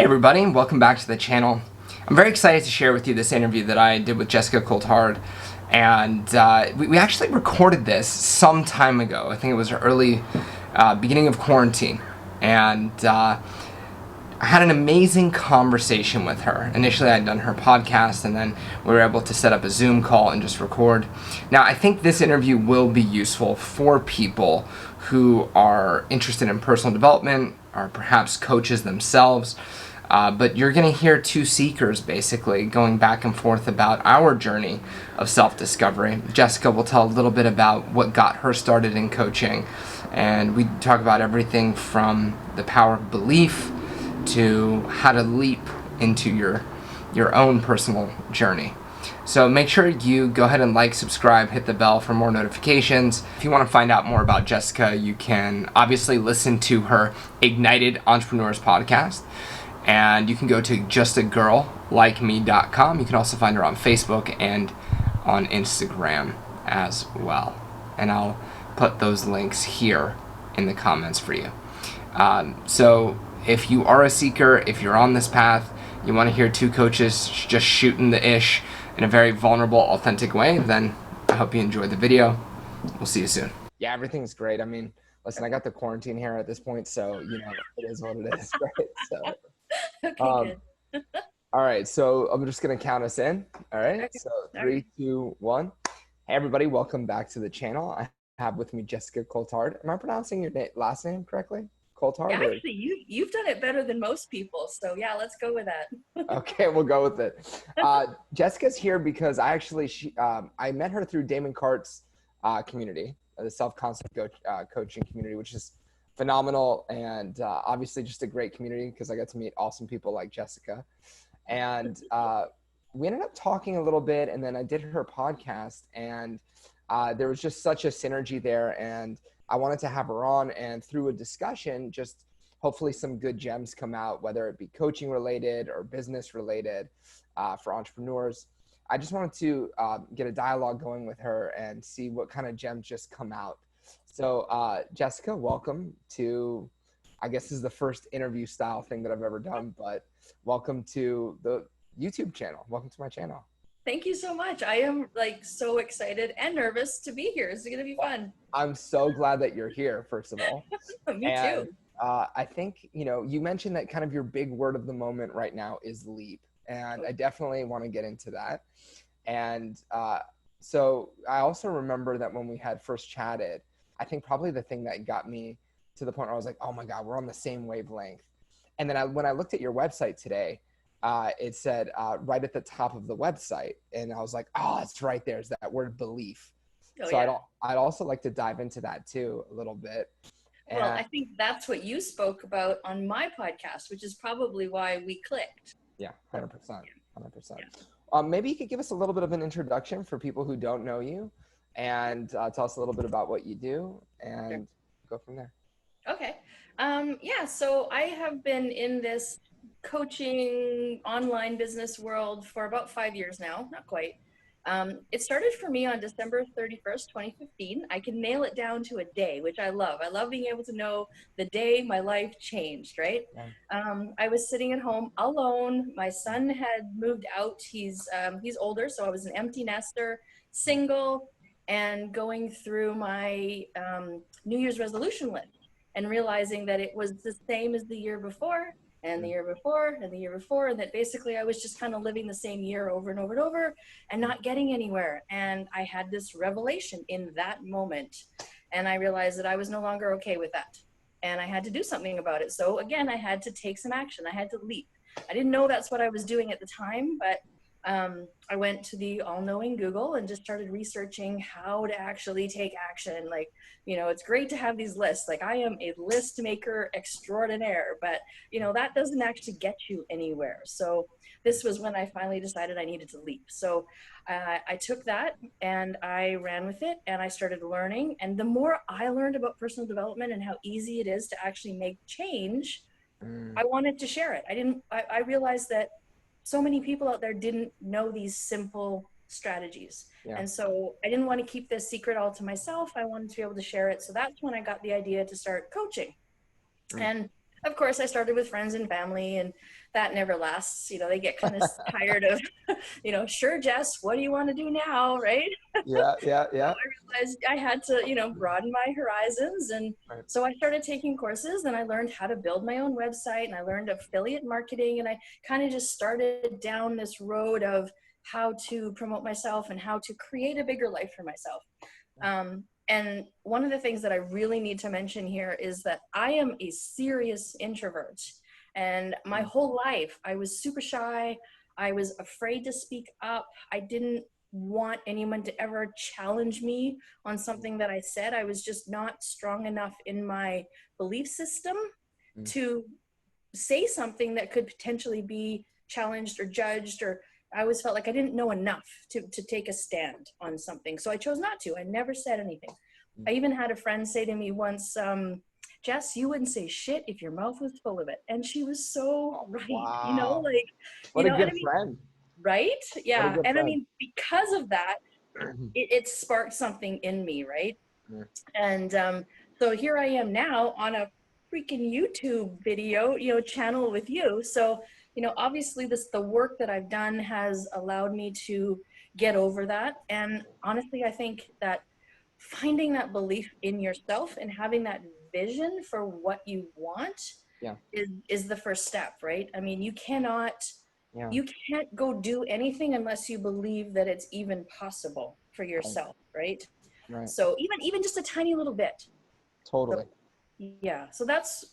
Hey everybody, welcome back to the channel. I'm very excited to share with you this interview that I did with Jessica Coulthard, and we actually recorded this some time ago. I think it was early beginning of quarantine, and I had an amazing conversation with her. Initially I'd done her podcast, and then we were able to set up a Zoom call and just record. Now I think this interview will be useful for people who are interested in personal development, or perhaps coaches themselves. But you're going to hear two seekers basically going back and forth about our journey of self-discovery. Jessica will tell a little bit about what got her started in coaching, and we talk about everything from the power of belief to how to leap into your own personal journey. So make sure you go ahead and like, subscribe, hit the bell for more notifications. If you want to find out more about Jessica, you can obviously listen to her Ignited Entrepreneurs podcast. And you can go to justagirllikeme.com. You can also find her on Facebook and on Instagram as well. And I'll put those links here in the comments for you. So if you are a seeker, if you're on this path, you want to hear two coaches just shooting the ish in a very vulnerable, authentic way, then I hope you enjoyed the video. We'll see you soon. Yeah, everything's great. I mean, listen, I got the quarantine here at this point, so, it is what it is, right? So. Okay, good. All right, so I'm just gonna count us in. All right, Okay. so 3, 2, 1. Hey everybody, welcome back to the channel. I have with me Jessica Coulthard. Am I pronouncing your last name correctly? Coulthard? Yeah, actually, you've done it better than most people. So yeah, let's go with that. Okay, we'll go with it. Jessica's here because I met her through Damon Cart's community, the self-concept coaching community, which is phenomenal, and obviously just a great community because I got to meet awesome people like Jessica. And we ended up talking a little bit, and then I did her podcast, and there was just such a synergy there, and I wanted to have her on, and through a discussion, just hopefully some good gems come out, whether it be coaching related or business related for entrepreneurs. I just wanted to get a dialogue going with her and see what kind of gems just come out. So Jessica, welcome to, I guess this is the first interview style thing that I've ever done, but welcome to the YouTube channel. Welcome to my channel. Thank you so much. I am so excited and nervous to be here. It's gonna be fun. I'm so glad that you're here, first of all. Me And too. I think, you mentioned that kind of your big word of the moment right now is leap. And I definitely want to get into that. And so I also remember that when we had first chatted, I think probably the thing that got me to the point where I was like, oh my God, we're on the same wavelength. And then when I looked at your website today, it said right at the top of the website. And I was like, oh, it's right there. Is that word belief. Oh So yeah. I'd also like to dive into that too a little bit. Well, And I think that's what you spoke about on my podcast, which is probably why we clicked. yeah, So, 100%, 100%. yeah. Maybe you could give us a little bit of an introduction for people who don't know you, and tell us a little bit about what you do, Sure. and go from there. Okay. Yeah, so I have been in this coaching online business world for about 5 years now, not quite. It started for me on December 31st, 2015. I can nail it down to a day, which I love. I love being able to know the day my life changed, right? Yeah. I was sitting at home alone. My son had moved out. He's older, so I was an empty nester, single, and going through my New Year's resolution list and realizing that it was the same as the year before and the year before and the year before, and that basically I was just kind of living the same year over and over and over and not getting anywhere. And I had this revelation in that moment, and I realized that I was no longer okay with that, and I had to do something about it. So again, I had to take some action. I had to leap. I didn't know that's what I was doing at the time, but I went to the all-knowing Google and just started researching how to actually take action. It's great to have these lists. I am a list maker extraordinaire, but that doesn't actually get you anywhere. So this was when I finally decided I needed to leap. So I took that and I ran with it, and I started learning. And the more I learned about personal development and how easy it is to actually make change, Mm, I wanted to share it. I realized that so many people out there didn't know these simple strategies. yeah. And so I didn't want to keep this secret all to myself. I wanted to be able to share it. So that's when I got the idea to start coaching. Mm, And of course, I started with friends and family, and that never lasts. They get kind of tired of, sure, Jess, what do you want to do now? Right. Yeah, yeah, So yeah. I realized I had to, broaden my horizons. And Right. so I started taking courses, and I learned how to build my own website, and I learned affiliate marketing. And I kind of just started down this road of how to promote myself and how to create a bigger life for myself. And one of the things that I really need to mention here is that I am a serious introvert. And my whole life, I was super shy. I was afraid to speak up. I didn't want anyone to ever challenge me on something that I said. I was just not strong enough in my belief system Mm. to say something that could potentially be challenged or judged, or I always felt like I didn't know enough to take a stand on something. So I chose not to. I never said anything. I even had a friend say to me once, Jess, you wouldn't say shit if your mouth was full of it. And she was so Oh, right, wow. What a and I good mean, friend. right? What a Yeah. good And I friend. mean, because of that, it sparked something in me, right? Mm. And so here I am now on a freaking YouTube video, channel with you. So, obviously the work that I've done has allowed me to get over that. And honestly, I think that finding that belief in yourself and having that vision for what you want Yeah, is the first step, right? I mean, yeah. you can't go do anything unless you believe that it's even possible for Right, yourself, right? right. So even just a tiny little bit. So Totally. yeah, so that's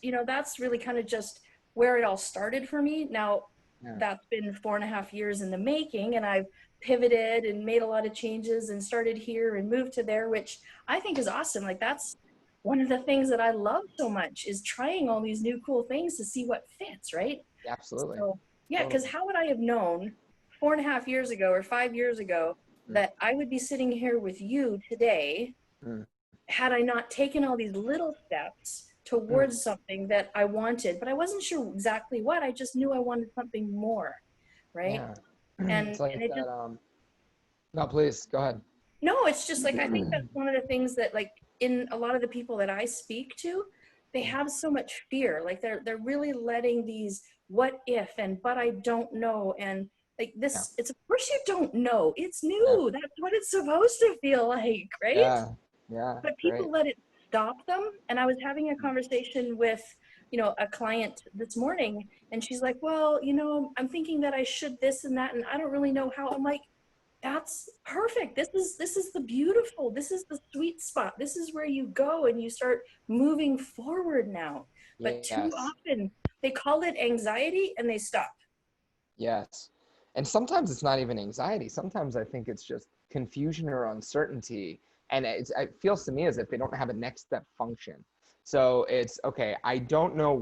really kind of just where it all started for me. Now Yeah. that's been 4.5 years in the making, and I've pivoted and made a lot of changes and started here and moved to there, which I think is awesome. Like, that's one of the things that I love so much, is trying all these new cool things to see what fits, right? Absolutely. So yeah, because Totally. how would I have known 4.5 years ago or 5 years ago Mm. that I would be sitting here with you today Mm. had I not taken all these little steps Mm. towards something that I wanted, but I wasn't sure exactly what. I just knew I wanted something more, right? Yeah. And It's like it that. just, No, please go ahead. no, it's just like, I think that's one of the things that, like, in a lot of the people that I speak to, they have so much fear. Like, they're really letting these what if and but I don't know, and like Yeah. this, it's, of course you don't know. It's Yeah. new. That's what it's supposed to feel like, right? Yeah. Yeah. But Great. people let it stop them. And I was having a conversation with, a client this morning, and she's like, well, I'm thinking that I should this and that, and I don't really know how. I'm like, that's perfect. This is the beautiful, this is the sweet spot. This is where you go and you start moving forward now. But too Yes. often they call it anxiety and they stop. Yes. And sometimes it's not even anxiety. Sometimes I think it's just confusion or uncertainty. And it feels to me as if they don't have a next step function. So it's okay, I don't know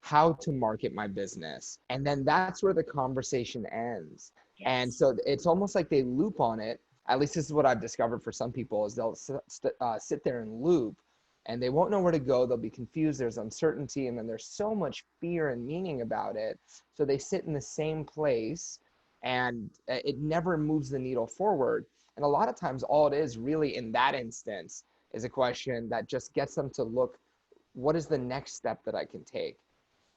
how to market my business. And then that's where the conversation ends. And Yes. so it's almost like they loop on it. At least this is what I've discovered for some people is they'll sit there and loop and they won't know where to go. They'll be confused. There's uncertainty. And then there's so much fear and meaning about it. So they sit in the same place and it never moves the needle forward. And a lot of times, all it is really in that instance is a question that just gets them to look, what is the next step that I can take?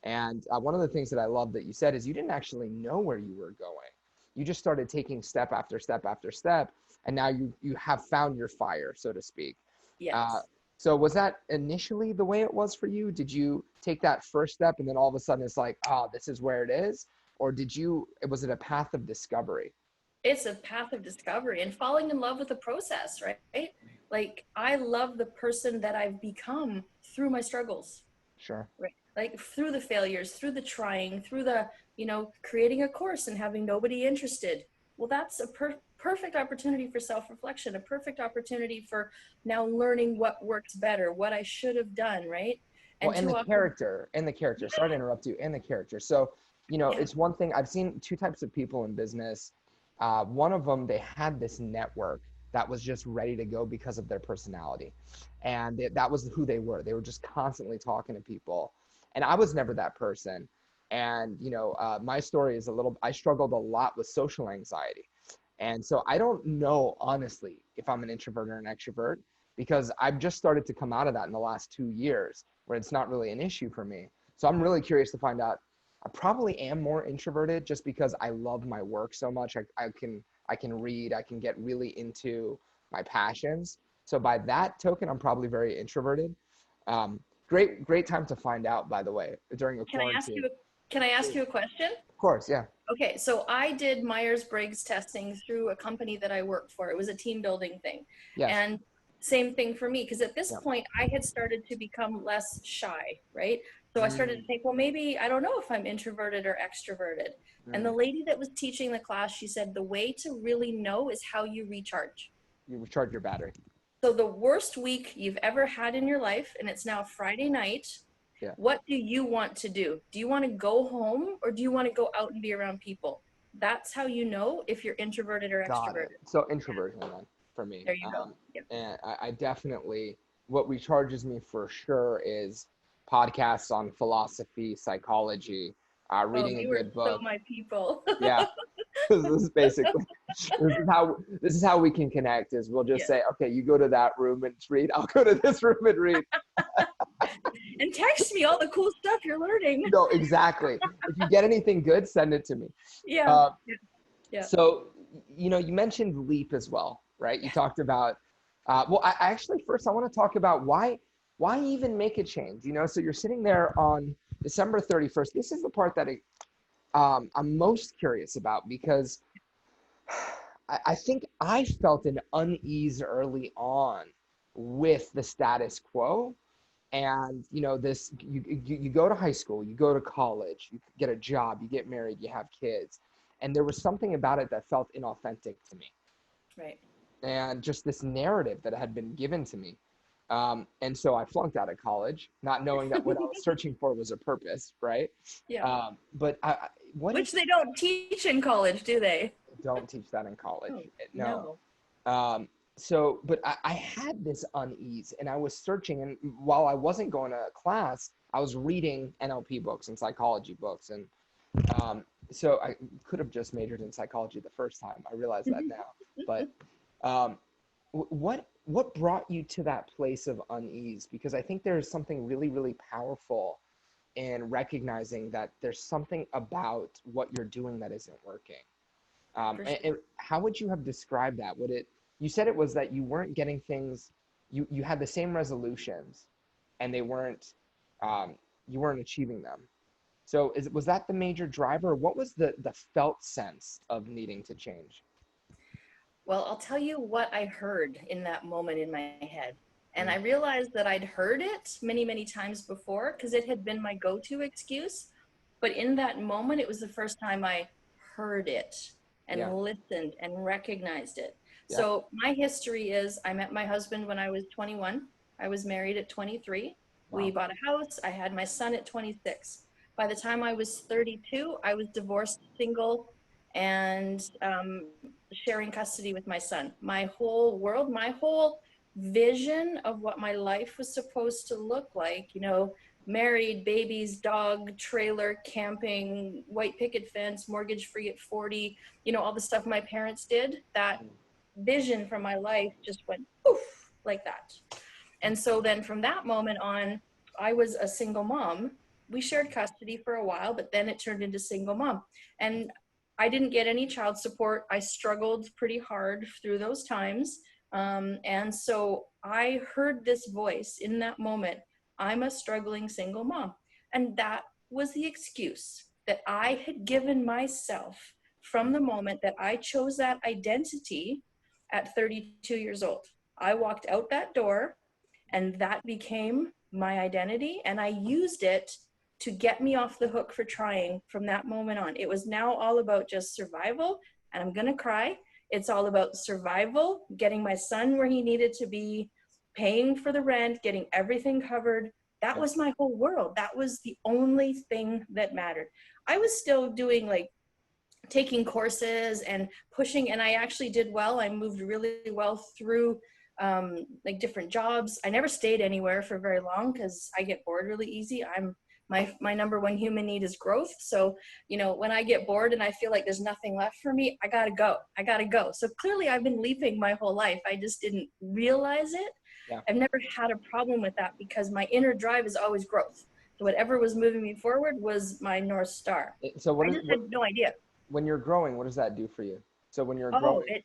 And one of the things that I love that you said is you didn't actually know where you were going. You just started taking step after step after step. And now you have found your fire, so to speak. Uh, Yes. so was that initially the way it was for you? Did you take that first step and then all of a sudden it's like, oh, this is where it is? Or was it a path of discovery? It's a path of discovery and falling in love with the process, right? Like, I love the person that I've become through my struggles, Sure. right? Like, through the failures, through the trying, through the, creating a course and having nobody interested. Well, that's a perfect opportunity for self-reflection, a perfect opportunity for now learning what works better, what I should have done, right? Well, And too often, and the character, sorry to interrupt you, and the character. So, yeah, it's one thing I've seen two types of people in business. One of them, they had this network that was just ready to go because of their personality. And that was who they were. They were just constantly talking to people. And I was never that person. And, my story is I struggled a lot with social anxiety. And so I don't know, honestly, if I'm an introvert or an extrovert because I've just started to come out of that in the last 2 years where it's not really an issue for me. So I'm really curious to find out I probably am more introverted just because I love my work so much. I can read, I can get really into my passions. So by that token, I'm probably very introverted. Great time to find out, by the way, during a Can I ask quarantine. you, can I ask you a question? Of course, yeah. Okay, so I did Myers-Briggs testing through a company that I worked for. It was a team building thing. Yes. And same thing for me, because at this Yeah. point I had started to become less shy, right? So I started to Mm, think, well, maybe I don't know if I'm introverted or extroverted. And the mm. lady that was teaching the class, she said, the way to really know is how you recharge. You recharge your battery. So the worst week you've ever had in your life, and it's now Friday night, Yeah. what do you want to do? Do you want to go home or do you want to go out and be around people? That's how you know if you're introverted or Got it. extroverted. So introversion then for me. There you go. Yep. And I definitely, what recharges me for sure is podcasts on philosophy, psychology, Oh, reading a you are good so book. my people. Yeah. This is basically this is how we can connect is we'll just Yeah. say, okay, you go to that room and read. I'll go to this room and read. And text me all the cool stuff you're learning. No, exactly. If you get anything good, send it to me. Yeah. Uh, Yeah. Yeah. So, you mentioned leap as well, right? You talked about, well, I actually first I want to talk about why even make a change? So you're sitting there on December 31st. This is the part that I'm most curious about because I think I felt an unease early on with the status quo. And this you go to high school, you go to college, you get a job, you get married, you have kids, and there was something about it that felt inauthentic to me, Right. and just this narrative that had been given to me. And so I flunked out of college, not knowing that what I was searching for was a purpose, right? Yeah. But Which they don't teach in college, do they? don't teach that in college. Oh, No. no. But I had this unease and I was searching, and while I wasn't going to class, I was reading NLP books and psychology books. And so I could have just majored in psychology the first time. I realize that now. But um, what brought you to that place of unease? Because I think there's something really, really powerful in recognizing that there's something about what you're doing that isn't working. And how would you have described that? You said it was that you weren't getting things, you had the same resolutions and they weren't, you weren't achieving them. So was that the major driver? What was the felt sense of needing to change? Well, I'll tell you what I heard in that moment in my head. And I realized that I'd heard it many, many times before because it had been my go-to excuse. But in that moment, it was the first time I heard it and Yeah. listened and recognized it. Yeah. So my history is I met my husband when I was 21. I was married at 23. Wow. We bought a house. I had my son at 26. By the time I was 32, I was divorced, single, and sharing custody with my son. My whole world, my whole vision of what my life was supposed to look like, married, babies, dog, trailer, camping, white picket fence, mortgage free at 40, all the stuff my parents did, that vision from my life just went poof like that. And so then from that moment on, I was a single mom. We shared custody for a while, but then it turned into single mom. And I didn't get any child support. I struggled pretty hard through those times. And so I heard this voice in that moment, I'm a struggling single mom. And that was the excuse that I had given myself from the moment that I chose that identity at 32 years old. I walked out that door and that became my identity. And I used it to get me off the hook for trying from that moment on. It was now all about just survival, and I'm gonna cry. It's all about survival, getting my son where he needed to be, paying for the rent, getting everything covered. That was my whole world. That was the only thing that mattered. I was still doing taking courses and pushing, and I actually did well. I moved really well through different jobs. I never stayed anywhere for very long because I get bored really easy. My number one human need is growth. So, when I get bored and I feel like there's nothing left for me, I gotta go. So clearly I've been leaping my whole life. I just didn't realize it. Yeah. I've never had a problem with that because my inner drive is always growth. So whatever was moving me forward was my North Star. So I just had no idea. when you're growing, what does that do for you? So when you're Oh, growing,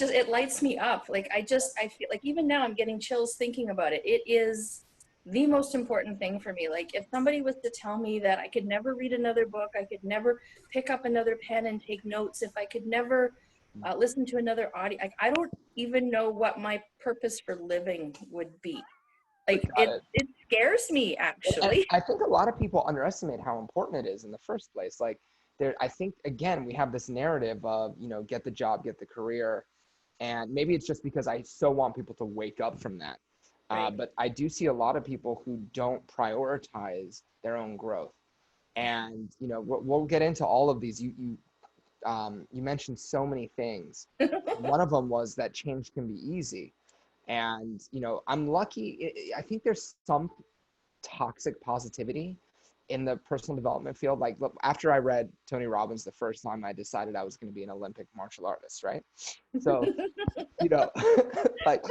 it lights me up. Like I feel like even now I'm getting chills thinking about it. It is the most important thing for me. Like if somebody was to tell me that I could never read another book, I could never pick up another pen and take notes, if I could never listen to another audio, I don't even know what my purpose for living would be. Like got it. it scares me And actually. I think a lot of people underestimate how important it is in the first place. Like there, I think again, we have this narrative of, you know, get the job, get the career. And maybe it's just because I so want people to wake up from that. Right. But I do see a lot of people who don't prioritize their own growth. And, you know, we'll get into all of these. You mentioned so many things. One of them was that change can be easy. And, you know, I'm lucky. I think there's some toxic positivity in the personal development field. Like, look, after I read Tony Robbins the first time, I decided I was going to be an Olympic martial artist, right? So, you know, like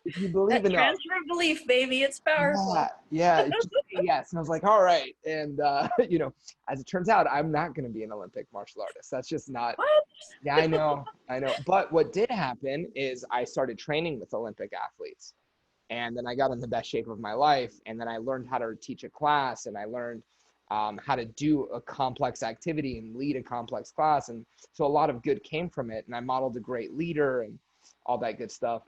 if you believe That enough, transfer of belief, baby, it's powerful. yeah, it's just, yes. And I was like, all right. And, you know, as it turns out, I'm not going to be an Olympic martial artist. That's just not, What? yeah, I know. But what did happen is I started training with Olympic athletes. And then I got in the best shape of my life. And then I learned how to teach a class, and I learned how to do a complex activity and lead a complex class. And so a lot of good came from it. And I modeled a great leader and all that good stuff.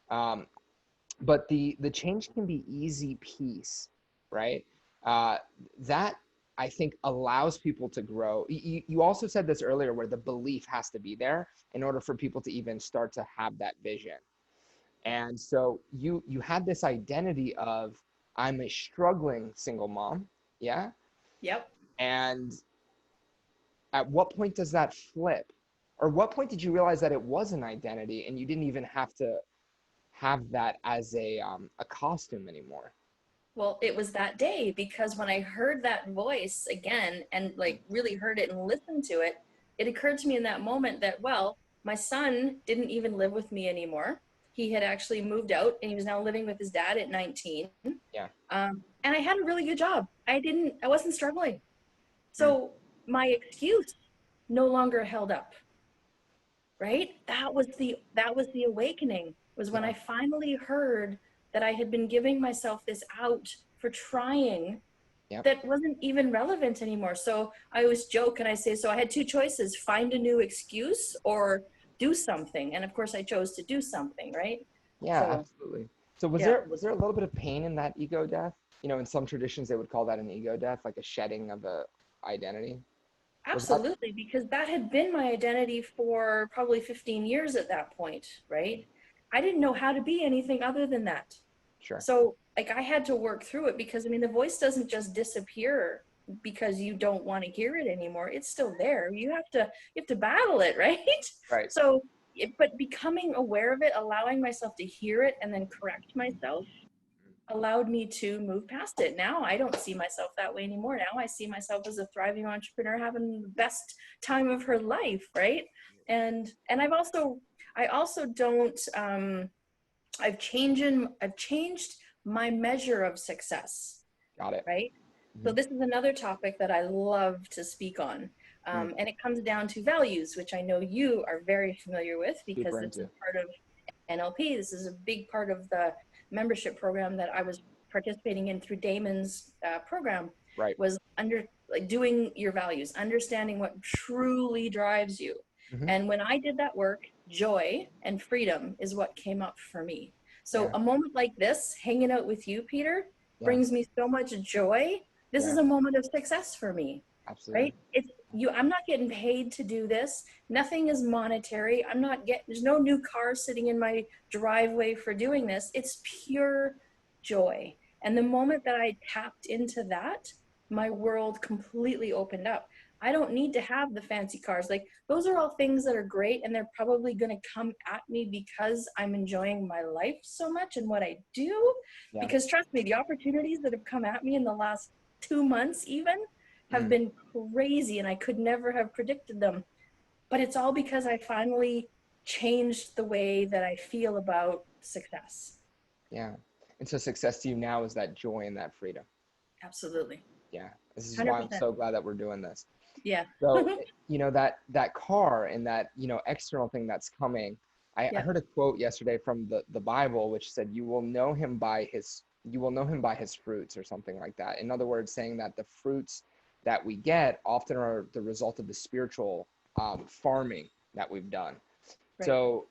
But the change can be easy piece, right? That I think allows people to grow. You also said this earlier, where the belief has to be there in order for people to even start to have that vision. And so you had this identity of, I'm a struggling single mom, yeah? Yep. And at what point does that flip? Or what point did you realize that it was an identity and you didn't even have to have that as a costume anymore? Well, it was that day, because when I heard that voice again and like really heard it and listened to it, it occurred to me in that moment that, well, my son didn't even live with me anymore. He had actually moved out and he was now living with his dad at 19. Yeah. And I had a really good job. I wasn't struggling. Mm. So my excuse no longer held up. Right? That was the awakening, was when Yeah. I finally heard that I had been giving myself this out for trying Yep. that wasn't even relevant anymore. So I always joke and I say, so I had two choices: find a new excuse or do something. And of course I chose to do something, right? Yeah, So absolutely. So was yeah, there a little bit of pain in that ego death? You know, in some traditions they would call that an ego death, like a shedding of a identity. Was that absolutely, because that had been my identity for probably 15 years at that point, right? I didn't know how to be anything other than that. sure? So like I had to work through it, because I mean the voice doesn't just disappear because you don't want to hear it anymore. It's still there. You have to battle it, right? Right. So but becoming aware of it, allowing myself to hear it and then correct myself, allowed me to move past it. Now I don't see myself that way anymore. Now I see myself as a thriving entrepreneur having the best time of her life, right? And I also don't I've changed my measure of success, Got it. right? So Mhm. this is another topic that I love to speak on. Mm. And it comes down to values, which I know you are very familiar with because Super this is into. part of NLP. This is a big part of the membership program that I was participating in through Damon's program, Right. was doing your values, understanding what truly drives you. Hmm. And when I did that work, joy and freedom is what came up for me. So Yeah. a moment like this, hanging out with you, Peter, Yeah. brings me so much joy. This is Yeah. a moment of success for me, Absolutely. right? I'm not getting paid to do this. Nothing is monetary. There's no new car sitting in my driveway for doing this. It's pure joy. And the moment that I tapped into that, my world completely opened up. I don't need to have the fancy cars. Like those are all things that are great, and they're probably going to come at me because I'm enjoying my life so much and what I do. Yeah. Because trust me, the opportunities that have come at me in the last 2 months even have Mm. been crazy, and I could never have predicted them. But it's all because I finally changed the way that I feel about success. Yeah. And so success to you now is that joy and that freedom. Absolutely. Yeah. This is why I'm 100%. so glad that we're doing this. Yeah. So, that car and that, external thing that's coming. I Yeah. heard a quote yesterday from the Bible, which said, you will know him by his fruits, or something like that. In other words, saying that the fruits that we get often are the result of the spiritual farming that we've done. Right. So,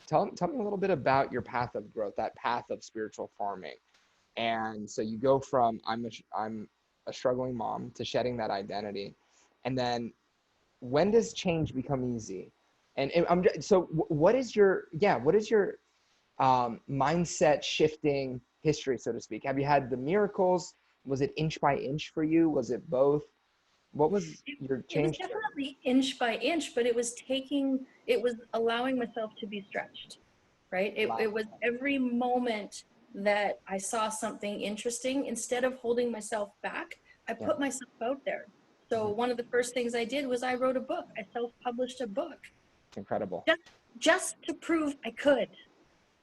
tell me a little bit about your path of growth, that path of spiritual farming. And so you go from I'm a struggling mom to shedding that identity, and then when does change become easy? So what is your mindset shifting history, so to speak? Have you had the miracles? Was it inch by inch for you? Was it both? What was your It was change journey? definitely inch by inch, but it was allowing myself to be stretched, right? Wow. It was every moment that I saw something interesting, instead of holding myself back, I Yeah. put myself out there. So Mhm. one of the first things I did was I wrote a book. I self-published a book It's incredible. just, just to prove I could.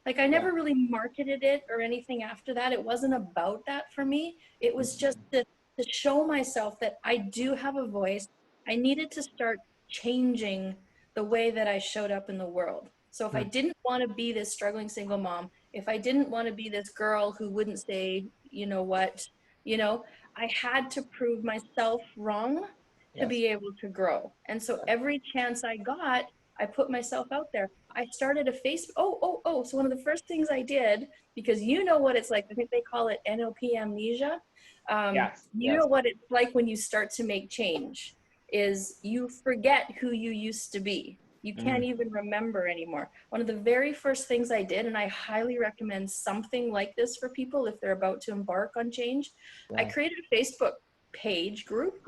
Like, I Yeah. never really marketed it or anything after that. It wasn't about that for me. It was just Mhm. to show myself that I do have a voice. I needed to start changing the way that I showed up in the world. So if I Hmm. didn't want to be this struggling single mom, if I didn't want to be this girl who wouldn't say, you know what, you know, I had to prove myself wrong to Yes. be able to grow. And so every chance I got, I put myself out there. I started a Facebook. So one of the first things I did, because you know what it's like, I think they call it NLP amnesia. Yes. You Yes. know what it's like when you start to make change, is you forget who you used to be. You can't Mm. even remember anymore. One of the very first things I did, and I highly recommend something like this for people if they're about to embark on change, I Yeah. created a Facebook page group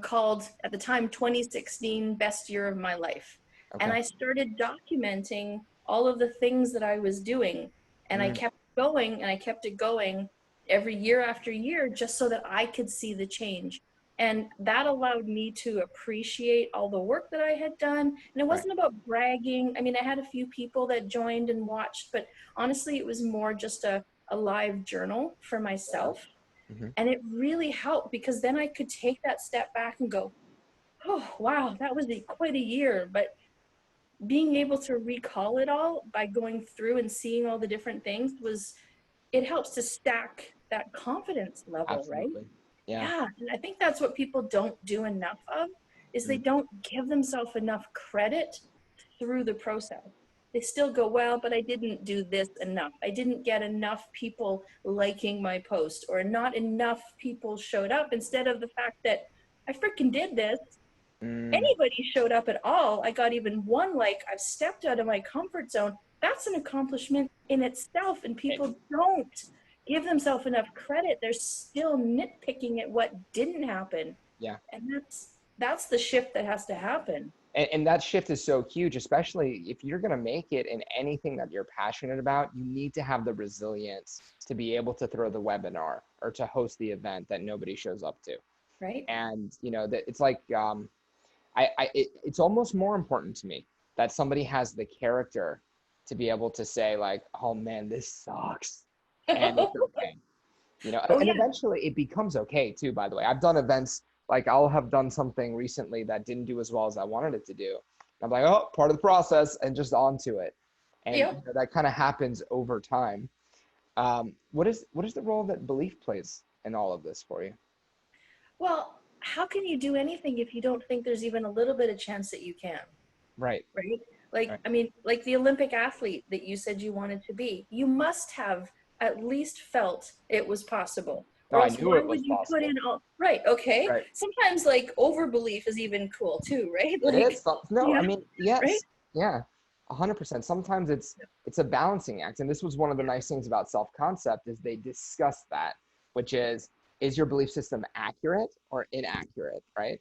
called, at the time, 2016 Best Year of My Life. And Okay. I started documenting all of the things that I was doing. And I Mm. kept going, and I kept it going every year after year, just so that I could see the change. And that allowed me to appreciate all the work that I had done. And it Right. wasn't about bragging. I mean, I had a few people that joined and watched, but honestly, it was more just a live journal for Yeah. myself. Hmm. And it really helped, because then I could take that step back and go, oh, wow, that was quite a year. But being able to recall it all by going through and seeing all the different things it helps to stack that confidence level, right? Absolutely. Yeah. Yeah. And I think that's what people don't do enough of, is they Mm. don't give themselves enough credit through the process. They still go, well, but I didn't do this enough. I didn't get enough people liking my post, or not enough people showed up, instead of the fact that I freaking did this. Mm. Anybody showed up at all, I got even one like, I've stepped out of my comfort zone. That's an accomplishment in itself. And It- people don't give themselves enough credit. They're still nitpicking at what didn't happen. yeah. And that's the shift that has to happen. And that shift is so huge, especially if you're going to make it in anything that you're passionate about. You need to have the resilience to be able to throw the webinar or to host the event that nobody shows up to. Right? And that it's like it's almost more important to me that somebody has the character to be able to say, like, oh man, this sucks, and it's okay. Oh And yeah. eventually it becomes okay too, by the way. I've done events, like I'll have done something recently that didn't do as well as I wanted it to do. I'm like, oh, part of the process, and just onto it. And Yep. that kind of happens over time. What is the role that belief plays in all of this for you? Well, how can you do anything if you don't think there's even a little bit of chance that you can? Right. Right? Like, Right. I mean, like the Olympic athlete that you said you wanted to be, you must have at least felt it was possible. No, Or I else knew why it was would you put possible. in all, right, okay. Right. Sometimes like overbelief is even cool too, right? It Like, is. No, I yeah, mean, right? yes. Yeah. 100%. Sometimes it's a balancing act. And this was one of the nice things about self-concept is they discuss that, which is your belief system accurate or inaccurate, right?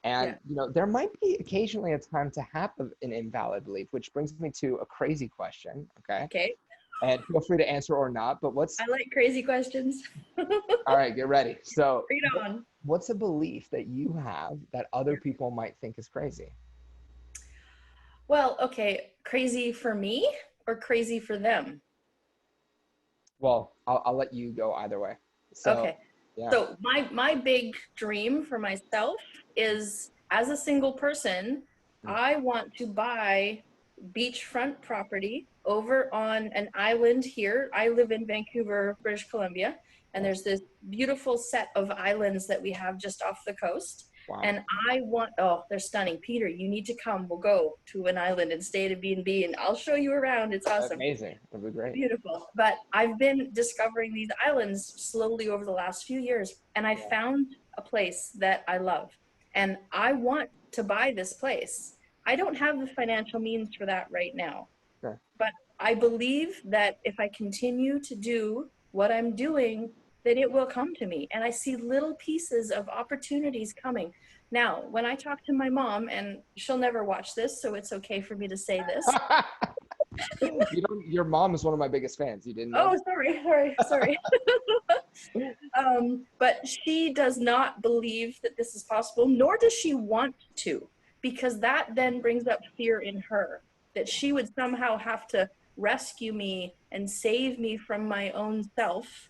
And Yeah. there might be occasionally a time to have an invalid belief, which brings me to a crazy question, okay? Okay. And feel free to answer or not, but I like crazy questions. all right, get ready. So, Bring it on. what's a belief that you have that other people might think is crazy? Well, okay, crazy for me or crazy for them? Well, I'll let you go either way. So, Okay. yeah. So my big dream for myself is, as a single person, Mm. I want to buy beachfront property over on an island here. I live in Vancouver, British Columbia, and Yes. there's this beautiful set of islands that we have just off the coast. Wow. And I want, oh, they're stunning. Peter, you need to come. We'll go to an island and stay at a B&B, and I'll show you around. It's awesome. Amazing. That'd be great. Beautiful. But I've been discovering these islands slowly over the last few years, and I found a place that I love. And I want to buy this place. I don't have the financial means for that right now. Sure. But I believe that if I continue to do what I'm doing, then it will come to me. And I see little pieces of opportunities coming. Now, when I talk to my mom, and she'll never watch this, so it's okay for me to say this. Your mom is one of my biggest fans. You didn't know? Oh, sorry. But she does not believe that this is possible, nor does she want to, because that then brings up fear in her that she would somehow have to rescue me and save me from my own self,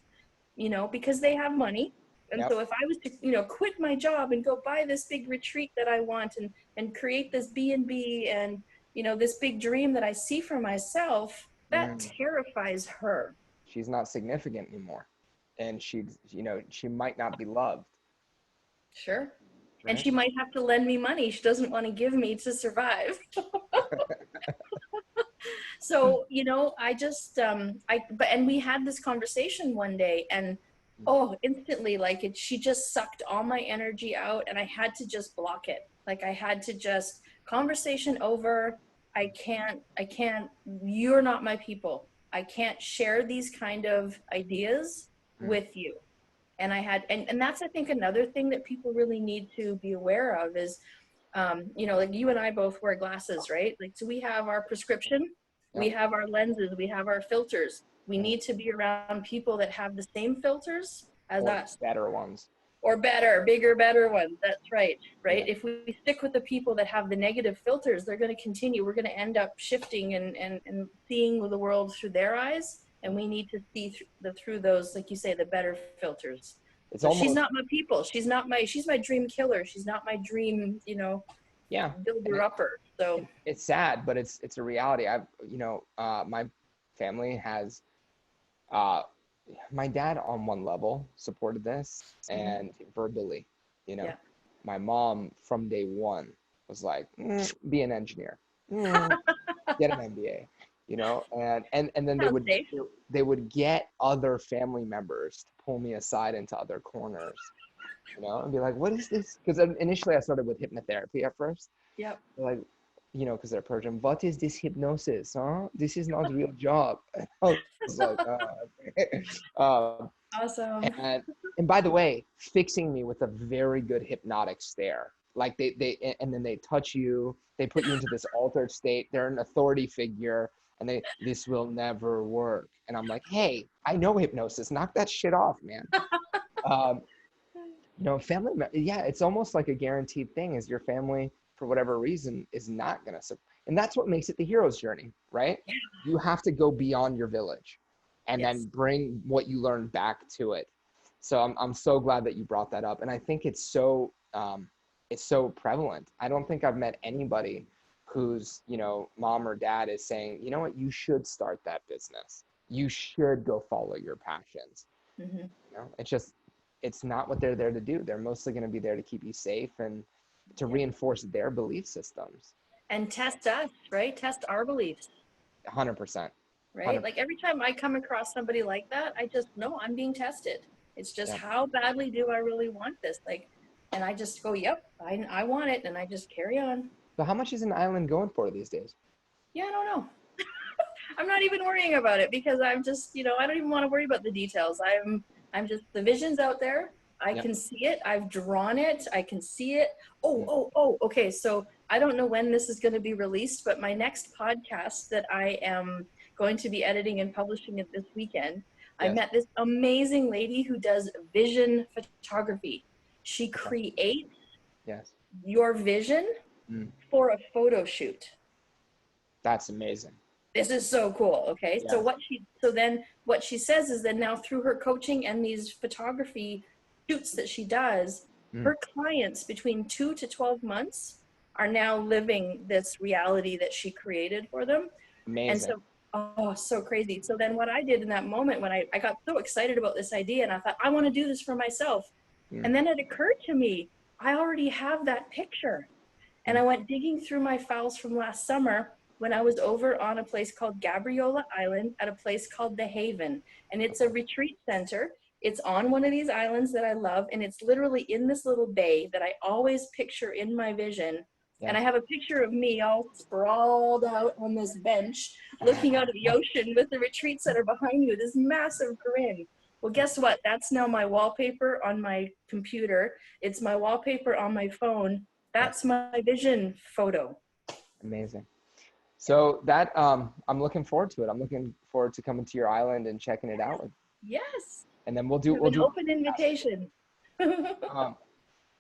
because they have money. And so if I was to, quit my job and go buy this big retreat that I want and create this B&B and, this big dream that I see for myself, that terrifies her. She's not significant anymore. And she might not be loved. Sure. Right? And she might have to lend me money she doesn't want to give me to survive. So, I just, and we had this conversation one day, and instantly, she just sucked all my energy out, and I had to just block it. Like, I had to just, conversation over. I can't, you're not my people. I can't share these kind of ideas with you. And I had, and that's, I think, another thing that people really need to be aware of is, like you and I both wear glasses, right? Like, so we have our prescription, we have our lenses, we have our filters. We need to be around people that have the same filters as us. Better ones. Or better, bigger, better ones. That's right. Right. Yeah. If we stick with the people that have the negative filters, they're going to continue. We're going to end up shifting and seeing the world through their eyes. And we need to see through those, like you say, the better filters. So she's not my people. She's my dream killer. She's not my dream, builder upper. So it's sad, but it's a reality. My family has, my dad on one level supported this and verbally, my mom from day one was like, be an engineer, get an MBA, and then they would get other family members to pull me aside into other corners, and be like, what is this? Because initially I started with hypnotherapy at first. Yep. Like, because they're Persian, what is this hypnosis, huh? This is not a real job. I was like, awesome. And by the way, fixing me with a very good hypnotic stare. Like and then they touch you, they put you into this altered state. They're an authority figure, and this will never work. And I'm like, hey, I know hypnosis. Knock that shit off, man. Family, it's almost like a guaranteed thing. Is your family, for whatever reason, is not going to support. And that's what makes it the hero's journey, right? Yeah. You have to go beyond your village and then bring what you learned back to it. So I'm so glad that you brought that up. And I think it's so prevalent. I don't think I've met anybody whose, mom or dad is saying, you know what, you should start that business. You should go follow your passions. Mm-hmm. It's not what they're there to do. They're mostly going to be there to keep you safe and to reinforce their belief systems. And test us, right? Test our beliefs. 100%. Right? 100%. Like every time I come across somebody like that, I just know I'm being tested. It's just how badly do I really want this? And I just go, yep, I want it. And I just carry on. So how much is an island going for these days? Yeah, I don't know. I'm not even worrying about it because I'm just, I don't even want to worry about the details. I'm just, the vision's out there. I can see it. I've drawn it. I can see it. Oh, okay. So I don't know when this is going to be released, but my next podcast that I am going to be editing and publishing it this weekend, I met this amazing lady who does vision photography. She creates your vision for a photo shoot. That's amazing. this is so cool. Okay. Yeah. So then what she says is that now through her coaching and these photography shoots that she does, her clients between 2 to 12 months are now living this reality that she created for them. And Amazing. so, oh, so crazy. So then what I did in that moment when I got so excited about this idea and I thought, I want to do this for myself. And then it occurred to me, I already have that picture. And I went digging through my files from last summer when I was over on a place called Gabriola Island at a place called The Haven. And it's a retreat center. It's on one of these islands that I love. And it's literally in this little bay that I always picture in my vision. And I have a picture of me all sprawled out on this bench, looking out at the ocean with the retreat center behind you, this massive grin. Well, guess what? That's now my wallpaper on my computer. It's my wallpaper on my phone. That's my vision photo. Amazing. So that I'm looking forward to it. I'm looking forward to coming to your island and checking it out. Yes. And then we'll do an open invitation.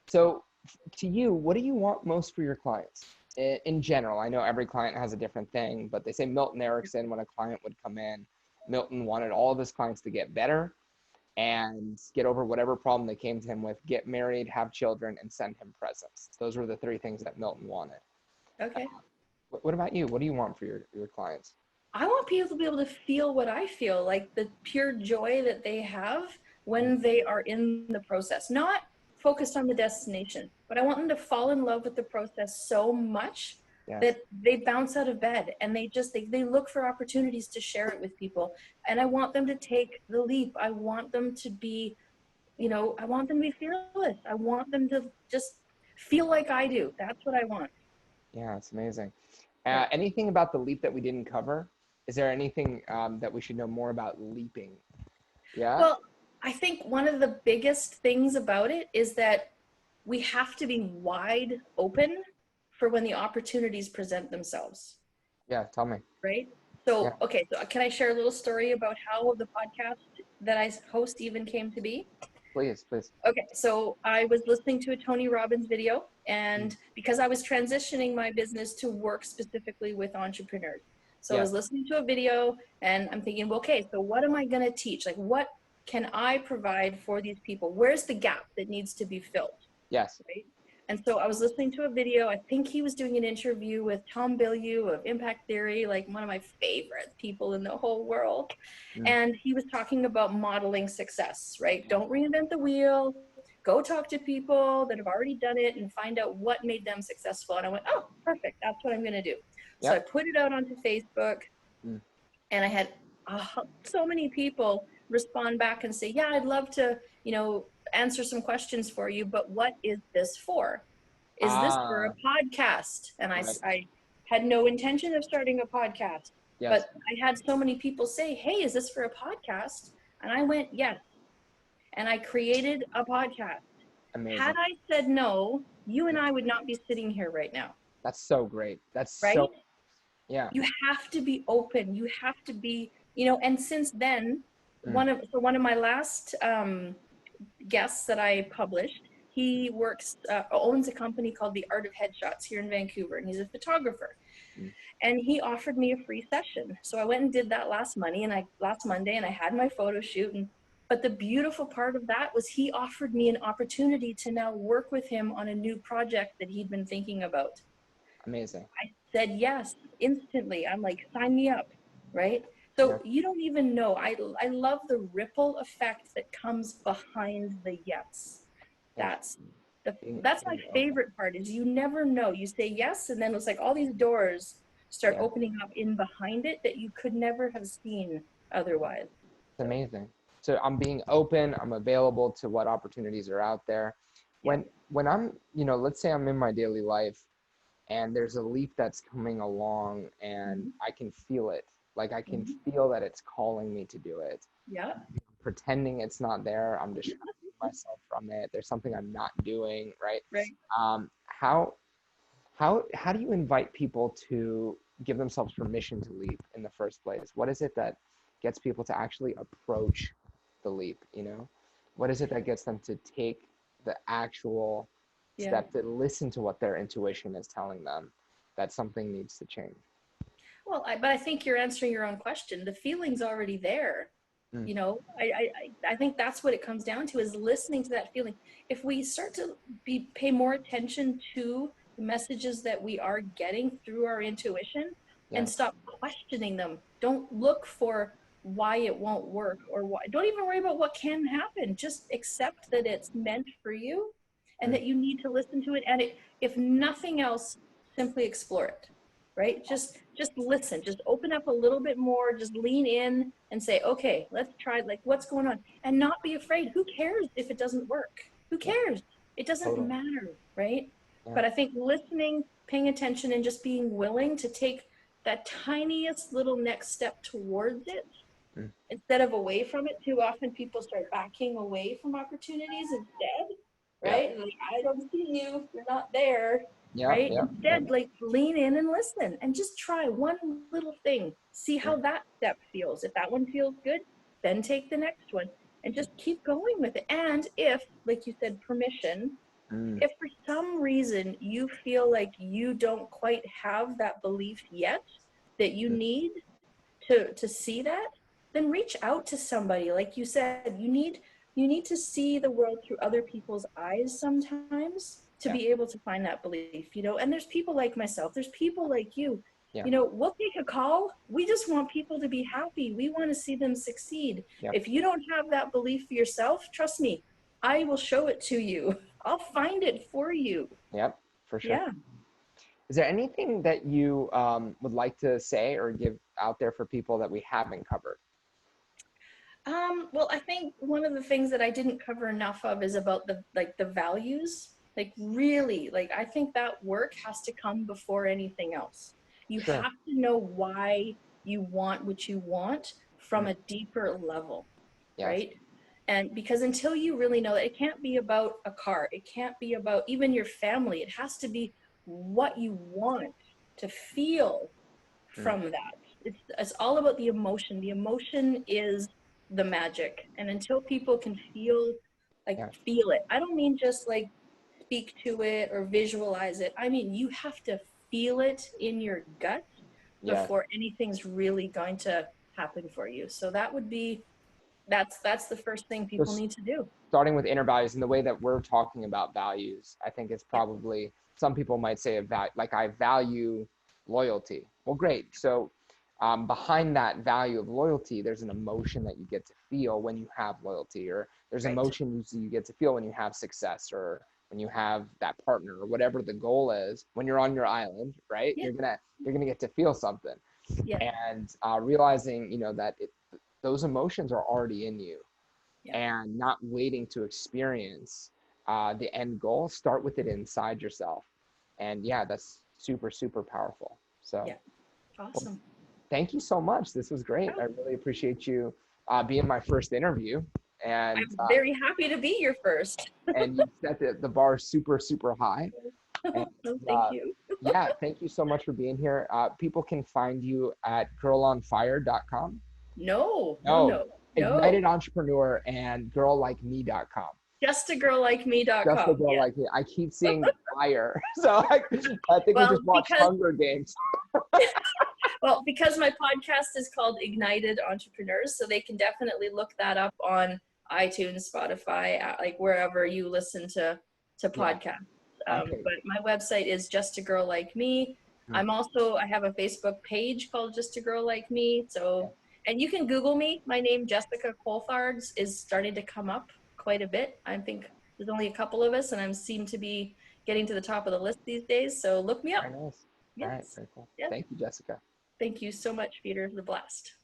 So to you, what do you want most for your clients in general? I know every client has a different thing, but they say Milton Erickson, when a client would come in, Milton wanted all of his clients to get better and get over whatever problem they came to him with, get married, have children, and send him presents. Those were the three things that Milton wanted. Okay. What about you? What do you want for your clients? I want people to be able to feel what I feel, like the pure joy that they have when they are in the process, not focused on the destination, but I want them to fall in love with the process so much that they bounce out of bed and they look for opportunities to share it with people. And I want them to take the leap. I want them to be, I want them to be fearless. I want them to just feel like I do. That's what I want. Yeah, it's amazing. Anything about the leap that we didn't cover? Is there anything that we should know more about leaping? Yeah. Well, I think one of the biggest things about it is that we have to be wide open for when the opportunities present themselves. Yeah, tell me. Right? So, okay, so can I share a little story about how the podcast that I host even came to be? Please, please. Okay, so I was listening to a Tony Robbins video, and because I was transitioning my business to work specifically with entrepreneurs. So I was listening to a video and I'm thinking, well, okay, so what am I going to teach? Like, what can I provide for these people? Where's the gap that needs to be filled? Yes. Right? And so I was listening to a video. I think he was doing an interview with Tom Bilyeu of Impact Theory, like one of my favorite people in the whole world. And he was talking about modeling success, right? Don't reinvent the wheel. Go talk to people that have already done it and find out what made them successful. And I went, oh, perfect. That's what I'm going to do. So I put it out onto Facebook and I had so many people respond back and say, yeah, I'd love to, answer some questions for you, but what is this for? Is this for a podcast? And I had no intention of starting a podcast, but I had so many people say, hey, is this for a podcast? And I went, yes. And I created a podcast. Amazing. Had I said no, you and I would not be sitting here right now. That's so great. That's right? So, yeah. You have to be open. You have to be, and since then, one of my last guests that I published, he owns a company called The Art of Headshots here in Vancouver, and he's a photographer. And he offered me a free session. So I went and did that last Monday, and I had my photo shoot. But the beautiful part of that was he offered me an opportunity to now work with him on a new project that he'd been thinking about. Amazing. I said yes instantly. I'm like, sign me up, right? So you don't even know. I love the ripple effect that comes behind the yes. That's my favorite part, is you never know. You say yes, and then it's like all these doors start opening up in behind it that you could never have seen otherwise. It's amazing. So I'm being open, I'm available to what opportunities are out there. When I'm, let's say I'm in my daily life and there's a leap that's coming along and I can feel it. Like I can feel that it's calling me to do it. Yeah. Pretending it's not there. I'm distracting myself from it. There's something I'm not doing, right? Right. How do you invite people to give themselves permission to leap in the first place? What is it that gets people to actually approach the leap? What is it that gets them to take the actual step to listen to what their intuition is telling them that something needs to change? Well, but I think you're answering your own question. The feeling's already there. Mm. You know, I think that's what it comes down to, is listening to that feeling. If we start to pay more attention to the messages that we are getting through our intuition and Yes. stop questioning them, don't look for why it won't work, or why, don't even worry about what can happen. Just accept that it's meant for you and Mm. that you need to listen to it. And if nothing else, simply explore it, right? Just listen, just open up a little bit more, just lean in and say, okay, let's try, like, what's going on, and not be afraid. Who cares if it doesn't work? Who Yeah. cares? It doesn't Totally. matter, right? Yeah. But I think listening, paying attention, and just being willing to take that tiniest little next step towards it Mm. instead of away from it. Too often people start backing away from opportunities instead, Yeah. right? Like, I don't see you, you're not there, Yeah. right? Yeah. Instead, like, lean in and listen and just try one little thing. See how that step feels. If that one feels good, then take the next one and just keep going with it. And if, like you said, permission, Mm. if for some reason you feel like you don't quite have that belief yet that you Mm. need to see that, then reach out to somebody. Like you said, you need to see the world through other people's eyes sometimes to Yeah. be able to find that belief, you know. And there's people like myself, there's people like you, Yeah. you know, we'll take a call. We just want people to be happy. We want to see them succeed. Yeah. If you don't have that belief for yourself, trust me, I will show it to you. I'll find it for you. Yep. For sure. Yeah. Is there anything that you would like to say or give out there for people that we haven't covered? Well, I think one of the things that I didn't cover enough of is about the values. Like, really, like, I think that work has to come before anything else. You Sure. have to know why you want what you want from Mm. a deeper level, Yes. right? And because until you really know that, it can't be about a car, it can't be about even your family. It has to be what you want to feel Mm. from that. It's all about the emotion. The emotion is the magic. And until people can feel, like, Yeah. feel it. I don't mean just like speak to it or visualize it. I mean, you have to feel it in your gut Yeah. before anything's really going to happen for you. So that would be, that's the first thing people So need to do. starting with inner values and the way that we're talking about values, I think it's Yeah. probably, some people might say like I value loyalty. Well, great. So behind that value of loyalty, there's an emotion that you get to feel when you have loyalty, or there's Right. emotions you get to feel when you have success, or when you have that partner, or whatever the goal is. When you're on your island, right? Yeah. You're gonna get to feel something, Yeah. and realizing that those emotions are already in you, Yeah. and not waiting to experience the end goal. Start with it inside yourself, and yeah, that's super super powerful. So Yeah. Awesome. thank you so much. This was great. I really appreciate you being my first interview, and I'm very happy to be your first. you set the bar super super high. And So thank you. yeah, thank you so much for being here. People can find you at girlonfire.com. No, no, No, no, Ignited no. Entrepreneur and girllikeme.com. Just a girl like Just a me.com. girl Yeah. like me. I keep seeing fire. So I think we Well, just watched Hunger Games. because my podcast is called Ignited Entrepreneurs, so they can definitely look that up on iTunes, Spotify, like wherever you listen to Yeah. podcasts. Okay. But my website is Just a Girl Like Me. Hmm. I have a Facebook page called Just a Girl Like Me. So, and you can Google me. My name, Jessica Coulthard, is starting to come up quite a bit. I think there's only a couple of us, and I seem to be getting to the top of the list these days. So look me up. Very nice. All right. Yes. Very cool. Yes. Thank you, Jessica. Thank you so much, Peter. It was a blast.